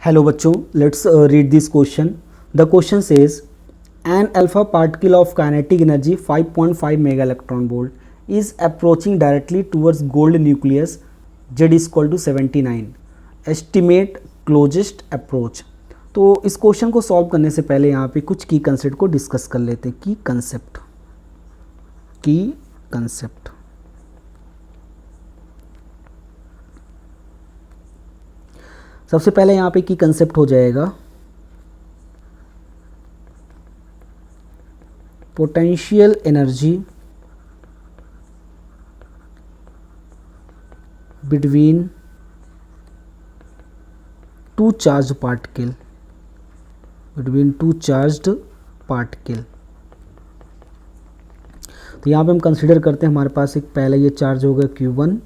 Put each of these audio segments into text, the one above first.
Hello बच्चों, let's read this question. The question says an alpha particle of kinetic energy 5.5 mega electron volt is approaching directly towards gold nucleus z is equal to 79. Estimate closest approach. तो इस question को solve करने से पहले यहाँ पे कुछ की कंसेप्ट को डिस्कस कर लेते हैं. की कंसेप्ट सबसे पहले यहाँ पे की कंसेप्ट हो जाएगा potential energy between two charged particle. तो यहाँ पे हम कंसीडर करते हैं हमारे पास एक पहला ये चार्ज हो गया Q1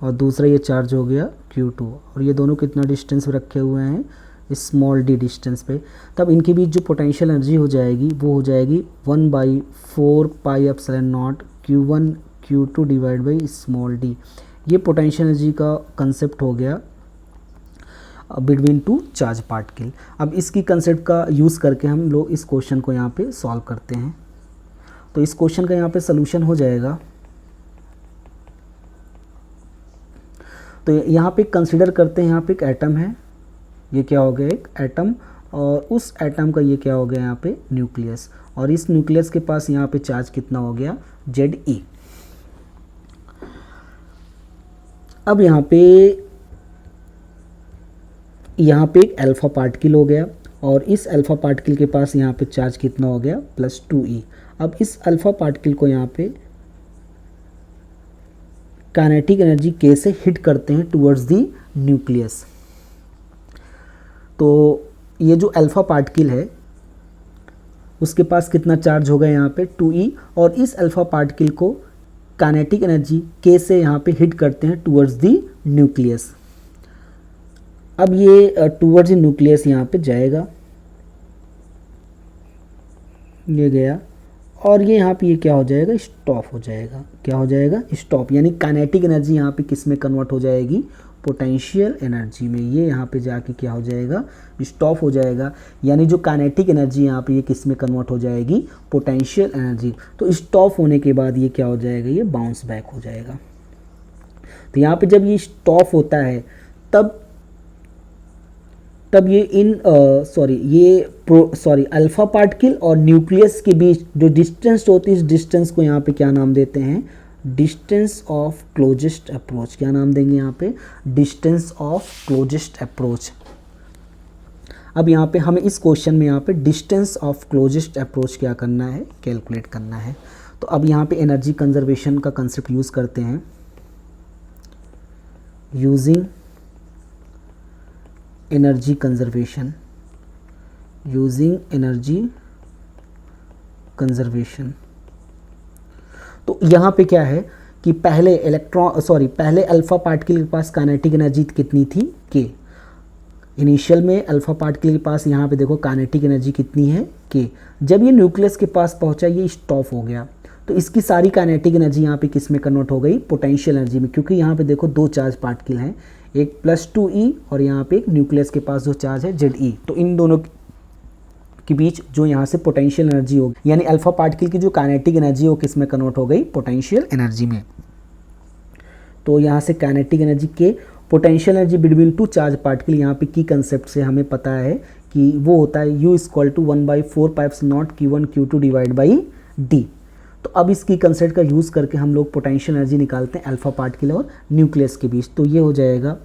और दूसरा ये चार्ज हो गया Q2 और ये दोनों कितना डिस्टेंस पे रखे हुए हैं, स्मॉल d डिस्टेंस पे. तब इनके बीच जो पोटेंशियल एनर्जी हो जाएगी वो हो जाएगी 1/4 पाई epsilon not Q1 Q2 divide by small d. ये पोटेंशियल एनर्जी का कंसेप्ट हो गया बिटवीन टू चार्ज पार्टिकल. अब इसकी कंसेप्ट का यूज़ करके हम लोग इस क्वेश्चन को यहाँ पे सॉल्व करते हैं. तो इस क्वेश्चन का यहाँ पे सोल्यूशन हो जाएगा. तो यहाँ पे कंसीडर करते हैं यहाँ पे एक एटम है, ये क्या हो गया एक एटम, और उस एटम का ये क्या हो गया यहाँ पे न्यूक्लियस, और इस न्यूक्लियस के पास यहाँ पे चार्ज कितना हो गया Ze. अब यहाँ पे एक अल्फा पार्टिकल हो गया और इस अल्फा पार्टिकल के पास यहाँ पे चार्ज कितना हो गया +2e. अब इस अल्फा पार्टिकल को यहाँ पे काइनेटिक एनर्जी K से हिट करते हैं टुवर्ड्स दी न्यूक्लियस. तो ये जो अल्फा पार्टिकल है उसके पास कितना चार्ज होगा यहाँ पे 2e, और इस अल्फा पार्टिकल को काइनेटिक एनर्जी K से यहाँ पे हिट करते हैं टुवर्ड्स दी न्यूक्लियस. अब ये टुवर्ड्स दी न्यूक्लियस यहाँ पे जाएगा, ये गया, और ये यहाँ पे ये क्या हो जाएगा स्टॉप हो जाएगा. क्या हो जाएगा स्टॉप, यानी काइनेटिक एनर्जी यहाँ पे किस में कन्वर्ट हो जाएगी पोटेंशियल एनर्जी में. ये यहाँ पे जाके क्या हो जाएगा स्टॉप हो जाएगा, यानी जो काइनेटिक एनर्जी यहाँ पे ये किस में कन्वर्ट हो जाएगी पोटेंशियल एनर्जी. तो स्टॉप होने के बाद ये क्या हो जाएगा ये बाउंस बैक हो जाएगा. तो यहाँ पे जब ये स्टॉप होता है तब ये अल्फा पार्टिकल और न्यूक्लियस के बीच जो डिस्टेंस होती है इस डिस्टेंस को यहाँ पे क्या नाम देते हैं डिस्टेंस ऑफ क्लोजेस्ट अप्रोच. क्या नाम देंगे यहाँ पे डिस्टेंस ऑफ क्लोजेस्ट अप्रोच. अब यहाँ पे हमें इस क्वेश्चन में यहाँ पे डिस्टेंस ऑफ क्लोजेस्ट अप्रोच क्या करना है कैलकुलेट करना है. तो अब यहाँ पे एनर्जी कंजर्वेशन का कंसेप्ट यूज़ करते हैं. Using energy conservation. तो यहाँ पे क्या है कि पहले अल्फा पार्टिकल के पास काइनेटिक एनर्जी कितनी थी K. इनिशियल में अल्फा पार्टिकल के पास यहाँ पे देखो काइनेटिक एनर्जी कितनी है K. जब ये न्यूक्लियस के पास पहुँचा ये स्टॉप हो गया, तो इसकी सारी काइनेटिक एनर्जी यहाँ पे किस में कन्वर्ट हो गई पोटेंशियल एनर्जी में, क्योंकि यहाँ पे देखो दो चार्ज पार्टिकल हैं, एक +2e और यहाँ पे एक न्यूक्लियस के पास जो चार्ज है Ze. तो इन दोनों के बीच जो यहाँ से पोटेंशियल एनर्जी होगी, यानी अल्फा पार्टिकल की जो काइनेटिक एनर्जी हो किस में कन्वर्ट हो गई पोटेंशियल एनर्जी में. तो यहाँ से काइनेटिक एनर्जी के potential energy between two charge particle, यहाँ पे की कंसेप्ट से हमें पता है कि वो होता है U = 1/4 pi epsilon not Q1 Q2 divide by D. तो अब इसकी कंसेप्ट का यूज़ करके हम लोग पोटेंशियल एनर्जी निकालते हैं अल्फा पार्टिकल और न्यूक्लियस के बीच. तो ये हो जाएगा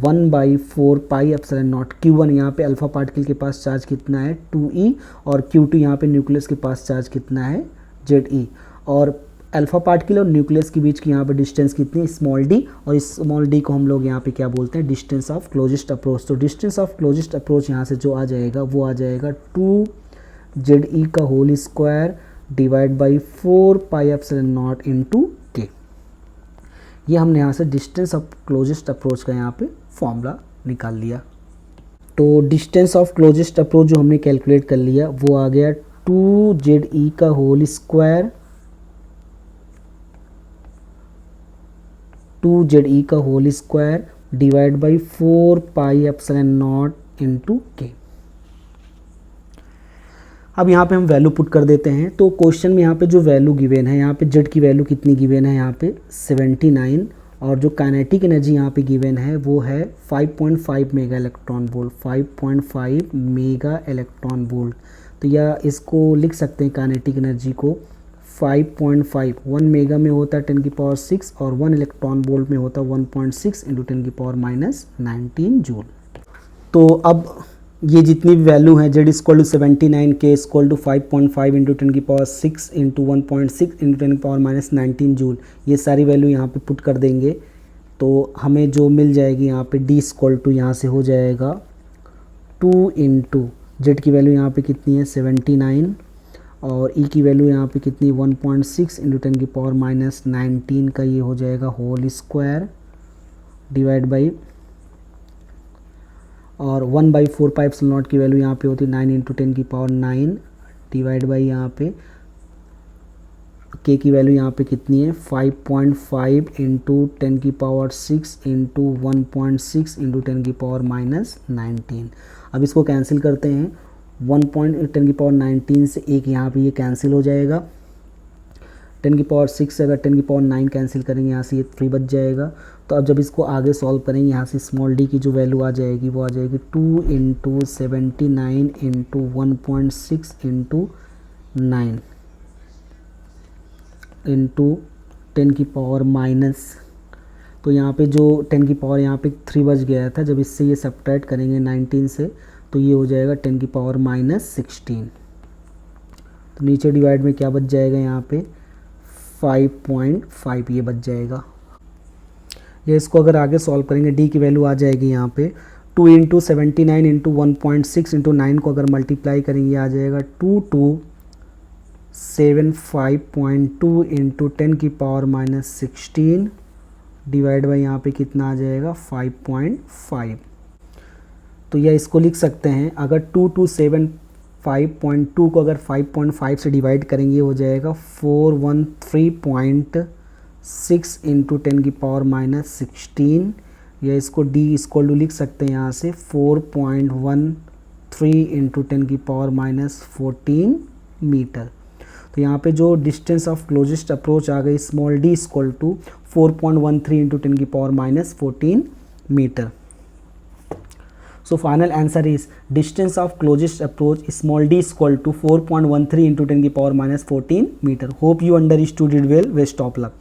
1/4 पाई एप्सिलॉन नॉट Q1, यहाँ पे अल्फा पार्टिकल के पास चार्ज कितना है 2e, और Q2 यहाँ पे न्यूक्लियस के पास चार्ज कितना है Ze. और अल्फा पार्टिकल और न्यूक्लियस के बीच की यहाँ पे डिस्टेंस कितनी है स्मॉल d, और इस स्मॉल d को हम लोग यहाँ पे क्या बोलते हैं डिस्टेंस ऑफ क्लोजेस्ट अप्रोच. तो डिस्टेंस ऑफ क्लोजेस्ट अप्रोच यहाँ से जो आ जाएगा वो आ जाएगा 2Ze का whole square divide by 4 pi epsilon not into K. ये हमने यहाँ से डिस्टेंस ऑफ क्लोजेस्ट अप्रोच का यहाँ पे फॉर्मूला निकाल लिया. तो डिस्टेंस ऑफ क्लोजेस्ट अप्रोच जो हमने कैलकुलेट कर लिया वो आ गया 2Ze का होल स्क्वायर 2Ze का whole square divide by 4 pi epsilon not into K. अब यहाँ पे हम वैल्यू पुट कर देते हैं। तो क्वेश्चन में यहाँ पे जो वैल्यू गिवन है, यहाँ पे जेड की वैल्यू कितनी गिवन है, यहाँ पे 79, और जो काइनेटिक एनर्जी यहाँ पे गिवन है वो है 5.5 mega electron volt, 5.5 mega electron volt. तो या इसको लिख सकते हैं काइनेटिक एनर्जी को 5.5, 1 मेगा में होता है 10⁻⁶, और 1 इलेक्ट्रॉन वोल्ट में होता है 1.6 इंटू 10⁻⁻19 जूल। तो अब ये जितनी भी वैल्यू है, Z equal to 79, K equal to 5.5 into 10⁻⁶ into 1.6 into 10⁻⁻19 joule, ये सारी वैल्यू यहाँ पे पुट कर देंगे तो हमें जो मिल जाएगी यहाँ पे डी इक्वल टू यहाँ से हो जाएगा 2 इंटू जेड की वैल्यू यहाँ पे कितनी है 79, और ई की वैल्यू यहाँ पे कितनी 1.6 इंटू 10⁻⁻19 का ये हो जाएगा होल स्क्वायर डिवाइड बाई, और 1/4 पाई एप्सिलॉन नॉट की वैल्यू यहाँ पे होती है 9 इंटू 10⁹ डिवाइड बाई यहाँ पे के की वैल्यू यहाँ पे कितनी है 5.5 इंटू 10⁶ इंटू 1.6 इंटू 10⁻⁻19। अब इसको कैंसिल करते हैं, 1.10⁻19 से एक यहाँ पे ये कैंसिल हो जाएगा, 10⁶ से अगर 10⁹ कैंसिल करेंगे यहाँ से ये 3 बच जाएगा। तो अब जब इसको आगे सॉल्व करेंगे यहाँ से स्मॉल डी की जो वैल्यू आ जाएगी वो आ जाएगी 2 इंटू 79 इंटू 1.6 इंटू 9 इंटू 10⁻⁻, तो यहाँ पे जो 10 यहाँ पे 3 बच गया था, जब इससे ये सब्ट्रैक्ट करेंगे 19 से तो ये हो जाएगा 10⁻⁻16। तो नीचे डिवाइड में क्या बच जाएगा यहाँ पे 5.5 ये बच जाएगा। ये इसको अगर आगे सॉल्व करेंगे डी की वैल्यू आ जाएगी यहाँ पे 2 इंटू 79 इंटू 1.6 इंटू 9 को अगर मल्टीप्लाई करेंगे आ जाएगा 2275.2 इंटू 10⁻⁻16 डिवाइड बाई यहाँ पे कितना आ जाएगा 5.5। तो यह इसको लिख सकते हैं, अगर 2275.2 को अगर 5.5 से डिवाइड करेंगे हो जाएगा 413.6 इंटू 10⁻⁻16, या इसको डी इक्वल टू लिख सकते हैं यहाँ से 4.13 इंटू 10⁻⁻14 मीटर। तो यहाँ पे जो डिस्टेंस ऑफ क्लोजेस्ट अप्रोच आ गई small D equal to 4.13 into 10⁻⁻14 metre. So final answer is distance of closest approach small d is equal to 4.13 into 10⁻⁻14 meter. Hope you understood it well. Best of luck.